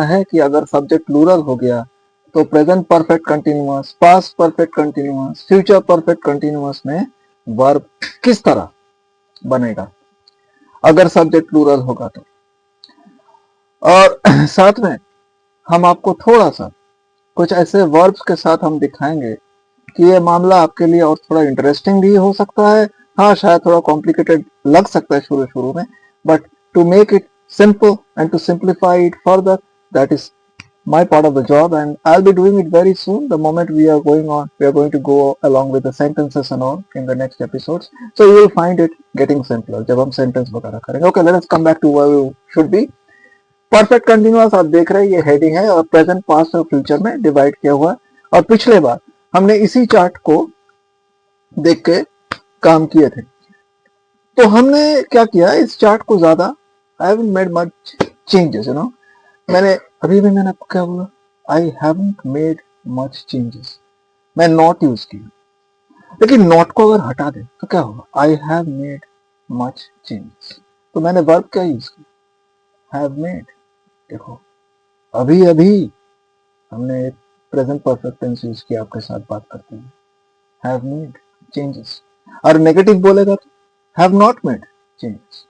है कि अगर सब्जेक्ट प्लूरल हो गया तो present perfect continuous, past perfect continuous, future perfect continuous में वर्ब किस तरह बनेगा अगर सब्जेक्ट प्लूरल होगा तो। और साथ में हम आपको थोड़ा सा कुछ ऐसे वर्ब्स के साथ हम दिखाएंगे कि ये मामला आपके लिए और थोड़ा इंटरेस्टिंग भी हो सकता है। हाँ, शायद थोड़ा कॉम्प्लिकेटेड लग सकता है शुरू शुरू में, but to make it simple and to simplify it further, that is my part of the job, and I'll be doing it very soon the moment we are going to go along with the sentences and all in the next episodes, so you will find it getting simpler जब हम sentence वगैरह करेंगे। Okay, let us come back to where we should be। Perfect continuous आप देख रहे हैं, ये heading है और प्रेजेंट, पास्ट और फ्यूचर में डिवाइड किया हुआ है। और पिछले बार हमने इसी चार्ट को देख के काम किए थे। तो हमने क्या किया, इस चार्ट को ज्यादा I haven't made much changes, you know। मैंने आपको क्या बोला, I haven't made much changes। मैं नॉट यूज किया, लेकिन नॉट को अगर हटा दे तो क्या होगा, I have made much changes। तो मैंने वर्ब क्या यूज किया, have made। देखो अभी अभी हमने एक प्रेजेंट परफेक्ट टेंस यूज किया आपके साथ बात करते हुए, have made changes। और नेगेटिव बोलेगा तो have not made changes।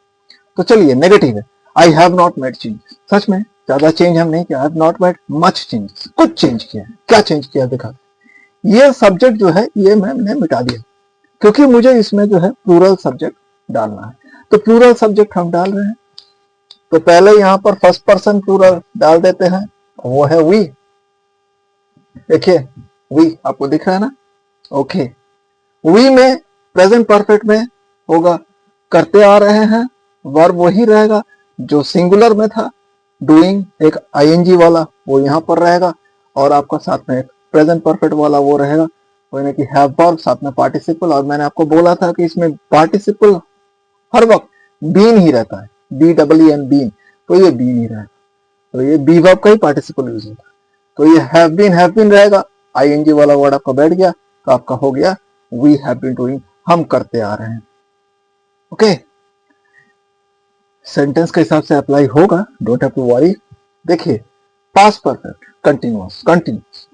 तो चलिए नेगेटिव है, I have not made changes. सच में ज्यादा चेंज हम नहीं किया, I have not made much changes. कुछ चेंज किया है, क्या चेंज किया दिखा। ये सब्जेक्ट जो है ये मैंने मिटा दिया, क्योंकि मुझे इसमें जो है प्लूरल सब्जेक्ट डालना है। तो प्लूरल सब्जेक्ट हम डाल रहे हैं, तो पहले यहाँ पर फर्स्ट पर्सन प्लूरल डाल देते हैं, वो है वी। देखिए वी आपको दिख रहा है ना, ओके। वी में प्रेजेंट परफेक्ट में होगा करते आ रहे हैं, वर्ब वही रहेगा जो सिंगुलर में था, डूइंग एक आईएनजी वाला वो यहाँ पर रहेगा, और आपका साथ में एक प्रेजेंट परफेक्ट वाला वो रहेगा, वो यानी कि हैव वर्ब साथ में पार्टिसिपल। और मैंने आपको बोला था कि इसमें पार्टिसिपल हर वक्त बीन ही रहता है, BEEN बीन, तो ये बीन ही रहेगा, तो ये बी वर्ब का ही पार्टिसिपल यूज होता है। तो ये हैव बीन रहेगा, आईएनजी वाला वर्ड आपका बैठ गया, तो आपका हो गया वी हैव बीन डूइंग, हम करते आ रहे हैं। ओके, सेंटेंस के हिसाब से अप्लाई होगा, डोंट हैव टू वरी। देखिए पास्ट परफेक्ट कंटिन्यूअस,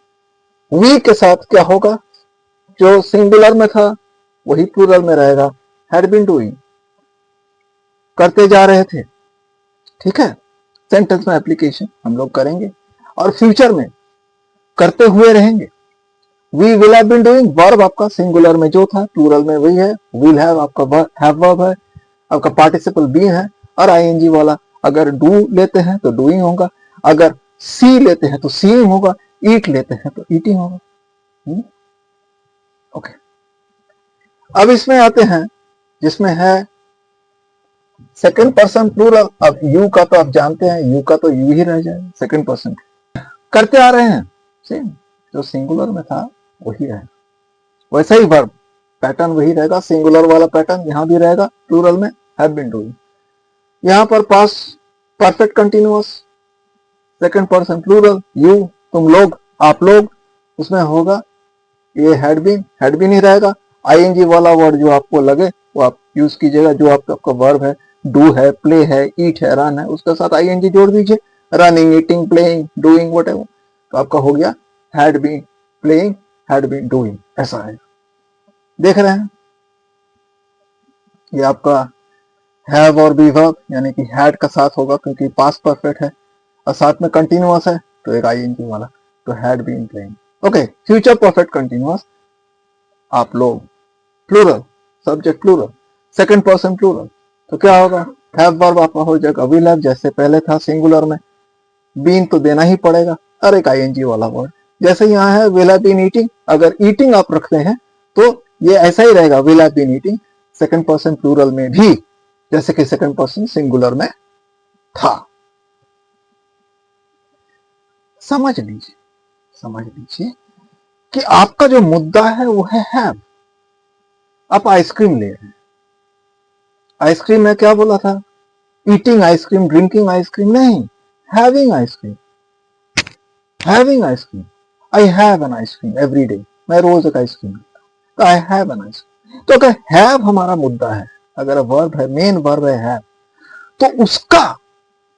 वी के साथ क्या होगा, जो सिंगुलर में था वही प्लूरल में रहेगा, हैड बीन डूइंग, करते जा रहे थे। ठीक है, सेंटेंस में एप्लीकेशन हम लोग करेंगे। और फ्यूचर में करते हुए रहेंगे, we will have been doing, verb आपका सिंगुलर में जो था प्लूरल में वही है, विल हैव आपका हैव वर्ब है, आपका पार्टिसिपल बी है, और आईएनजी वाला अगर डू लेते हैं तो डूइंग होगा, अगर सी लेते हैं तो सीइंग होगा, ईट लेते हैं तो ईटिंग होगा। ओके, अब इसमें आते हैं जिसमें है सेकंड पर्सन प्लूरल। अब यू का तो आप जानते हैं, यू का तो यू ही रह जाएगा, सेकंड पर्सन करते आ रहे हैं, सेम जो सिंगुलर में था वही रहेगा, वैसा ही वर्ब पैटर्न वही रहेगा, सिंगुलर वाला पैटर्न यहां भी रहेगा, प्लूरल में हैव बीन डूइंग। यहां पर past perfect continuous, second person plural, you तुम लोग, आप लोग, उसमें होगा ये हैड बीन ही रहेगा। आईएनजी वाला वर्ड जो आपको लगे वो आप यूज कीजिएगा, जो आपका वर्ब है, डू है, प्ले है, ईट है, रन है, उसके साथ आईएनजी जोड़ दीजिए, running, eating, playing, doing, whatever, तो आपका हो गया had been playing, had been doing, ऐसा है। देख रहे हैं, ये आपका हैव और बी वर्ब यानी कि हैड का साथ होगा क्योंकि पास्ट परफेक्ट है, और साथ में कंटिन्यूअस है तो एक आईएनजी वाला, तो had been playing. Okay, future perfect continuous, आप लोग, plural, subject plural, second person plural, तो क्या होगा, हैव वर्ब आपका हो जाएगा विल हैव, जैसे पहले था सिंगुलर में, बीन तो देना ही पड़ेगा, और एक आईएनजी वाला वर्ड, जैसे यहाँ है विल हैव बीन ईटिंग, अगर ईटिंग आप रखते हैं तो ये ऐसा ही रहेगा, will have been eating, second person plural में भी, जैसे कि सेकंड पर्सन सिंगुलर में था। समझ लीजिए कि आपका जो मुद्दा है वो है हैव। आप आइसक्रीम ले रहे हैं, आइसक्रीम में क्या बोला था, ईटिंग आइसक्रीम, ड्रिंकिंग आइसक्रीम नहीं, having ice cream, having ice cream, I have an ice cream every day, मैं रोज एक आइसक्रीम लेता हूं, तो आई हैव एन आइसक्रीम। तो अगर हैव हमारा मुद्दा है, अगर वर्ब है, मेन वर्ब है हैव, तो उसका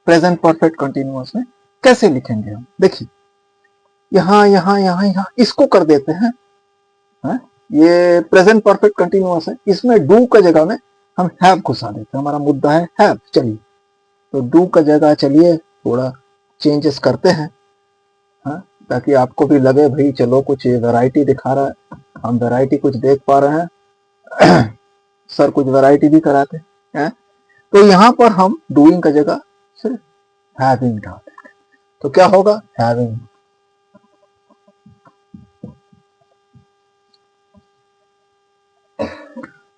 प्रेजेंट परफेक्ट कंटिन्यूअस में कैसे लिखेंगे हम? देखिए यहां यहां यहां यहां इसको कर देते हैं, है? ये प्रेजेंट परफेक्ट कंटिन्यूअस है, इसमें डू का जगह में हम हैव घुसा देते हैं, हमारा मुद्दा है हैव। चलिए तो डू का जगह चलिए थोड़ा चेंजेस करते हैं, हाँ? ताकि आपको भी लगे भाई चलो कुछ वैरायटी दिखा रहा है, हम वैरायटी कुछ देख पा रहे हैं सर कुछ वैरायटी भी कराते हैं। तो यहां पर हम डूइंग का जगह सिर्फ हैविंग डाल देंगे, तो क्या होगा हैविंग।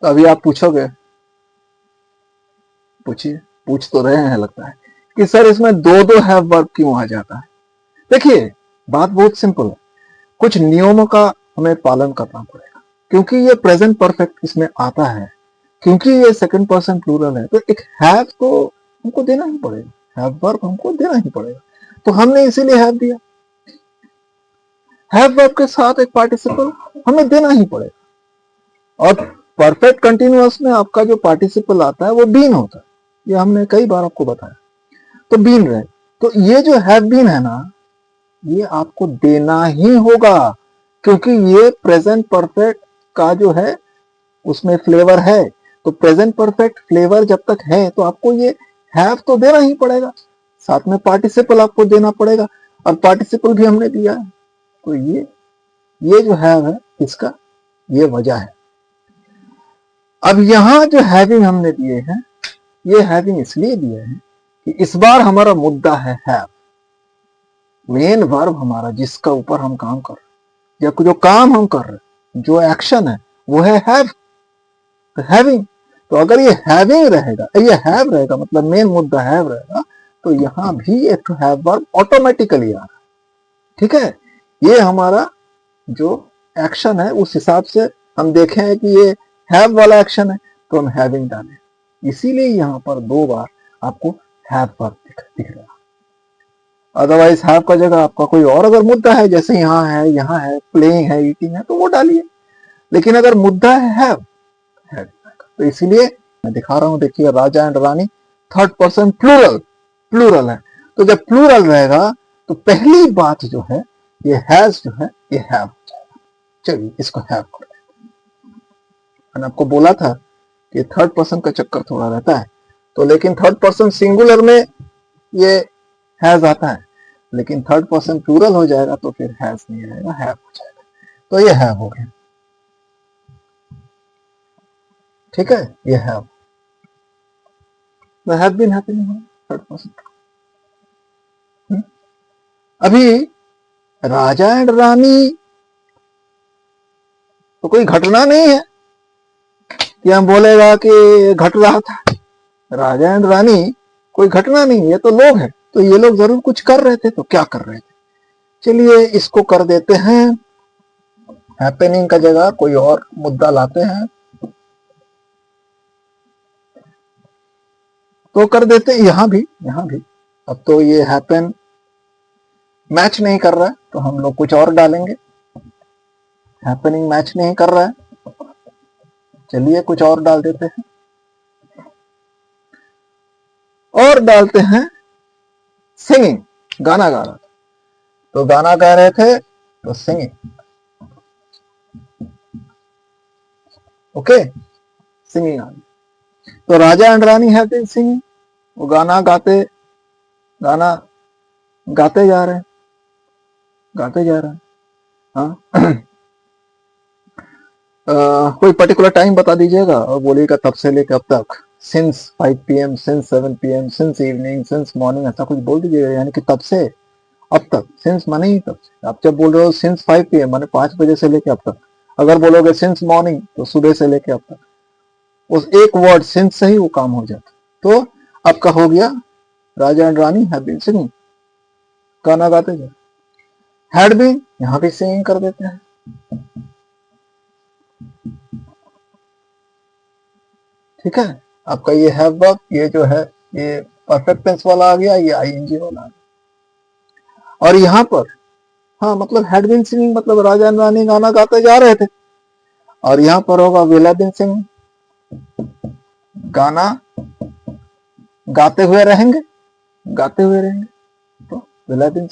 तो अभी आप पूछोगे, पूछिए, पूछ तो रहे हैं लगता है कि सर इसमें दो दो हैव वर्ब क्यों आ जाता है। देखिए बात बहुत सिंपल है, कुछ नियमों का हमें पालन करना पड़ेगा, क्योंकि ये प्रेजेंट परफेक्ट इसमें आता है, क्योंकि ये सेकंड पर्सन प्लूरल है, तो एक हैव तो हमको देना ही पड़ेगा, हैव वर्ब हमको देना ही पड़ेगा, तो हमने इसीलिए हैव दिया। हैव वर्ब के साथ एक पार्टिसिपल हमें देना ही पड़ेगा, और परफेक्ट कंटिन्यूअस में आपका जो पार्टिसिपल आता है वो बीन होता है, ये हमने कई बार आपको बताया, तो बीन रहे, तो ये जो हैव बीन है ना ये आपको देना ही होगा, क्योंकि ये प्रेजेंट परफेक्ट का जो है उसमें फ्लेवर है, तो प्रेजेंट परफेक्ट फ्लेवर जब तक है तो आपको ये हैव तो देना ही पड़ेगा, साथ में पार्टिसिपल आपको देना पड़ेगा, और पार्टिसिपल भी हमने दिया है, तो ये जो हैव है इसका ये वजह है। अब यहां जो हैविंग हमने दिए हैं, ये हैविंग इसलिए दिए हैं कि इस बार हमारा मुद्दा है हैव, मेन वर्ब हमारा जिसका ऊपर हम काम कर रहे हैं, या जो काम हम कर रहे हैं, जो एक्शन है वो है हैव, तो हैविंग। तो अगर ये हैविंग रहेगा, ये हैव रहेगा, मतलब मेन मुद्दा हैव रहेगा, तो यहां भी एक हैव वर्ब ऑटोमेटिकली आ रहा है, ठीक है। ये हमारा जो एक्शन है उस हिसाब से हम देखें हैं कि ये हैव वाला एक्शन है, तो हम हैविंग डालें, इसीलिए यहां पर दो बार आपको हैव वर्ब दिख रहा है। अदरवाइज हैव का जगह आपका कोई और अगर मुद्दा है, जैसे यहाँ है प्लेइंग है ईटिंग है, तो वो डालिए, लेकिन अगर मुद्दा है हैव, तो इसीलिए मैं दिखा रहा हूं, देखिए राजा एंड रानी थर्ड पर्सन प्लूरल है, तो जब प्लूरल रहेगा तो पहली बात जो है ये हैज जो है ये हैव हो जाएगा। चलिए इसको हैव कर देते हैं। मैंने आपको बोला था कि थर्ड पर्सन का चक्कर थोड़ा रहता है, तो लेकिन थर्ड पर्सन सिंगुलर में ये हैज आता है, लेकिन थर्ड पर्सन प्लूरल हो जाएगा तो फिर हैज नहीं रहेगा, हैव हो जाएगा, तो ये हैव हो गया, ठीक है, ये have, the have been happening third person. अभी राजा एंड रानी तो कोई घटना नहीं है कि हम बोलेगा कि घट रहा था, राजा एंड रानी कोई घटना नहीं, ये तो लोग हैं, तो ये लोग जरूर कुछ कर रहे थे, तो क्या कर रहे थे, चलिए इसको कर देते हैं हैपनिंग का जगह कोई और मुद्दा लाते हैं, तो कर देते हैं यहां भी अब तो ये हैपन मैच नहीं कर रहा है, तो हम लोग कुछ और डालेंगे, हैपनिंग मैच नहीं कर रहा है, चलिए कुछ और डाल देते हैं, और डालते हैं सिंगिंग, गाना गा रहा था, तो गाना गा रहे थे तो सिंगिंग, ओके, सिंगिंग आ गई, तो राजा एंड रानी हैव बीन सिंगिंग, वो गाना गाते जा रहे हैं, हाँ कोई पर्टिकुलर टाइम बता दीजिएगा और बोलिएगा तब से लेकर अब तक, since 5 PM, since 7 PM, since evening, since morning, ऐसा कुछ बोल दीजिएगा, यानी कि तब से अब तक, सिंस माने ही तब से, आप जब बोल रहे हो सिंस 5 PM माने 5 बजे से लेकर अब तक, अगर बोलोगे सिंस मॉर्निंग तो सुबह से लेकर अब तक, उस एक वर्ड सिंस से ही वो काम हो जाता, तो आपका हो गया राजा एंड रानी हैव बीन सिंगिंग, गाना गाते जाए, हैड बीन यहां भी सिंगिंग कर देते हैं, ठीक है, आपका ये हैव वर्ब, ये जो है ये परफेक्ट टेंस वाला आ गया, ये आईएनजी वाला आ गया, और यहां पर हाँ मतलब हैड बीन सिंगिंग मतलब राजा एंड रानी गाना गाते जा रहे थे, और यहां पर होगा विल हैव बीन सिंगिंग, गाना गाते हुए रहेंगे, तो the Latin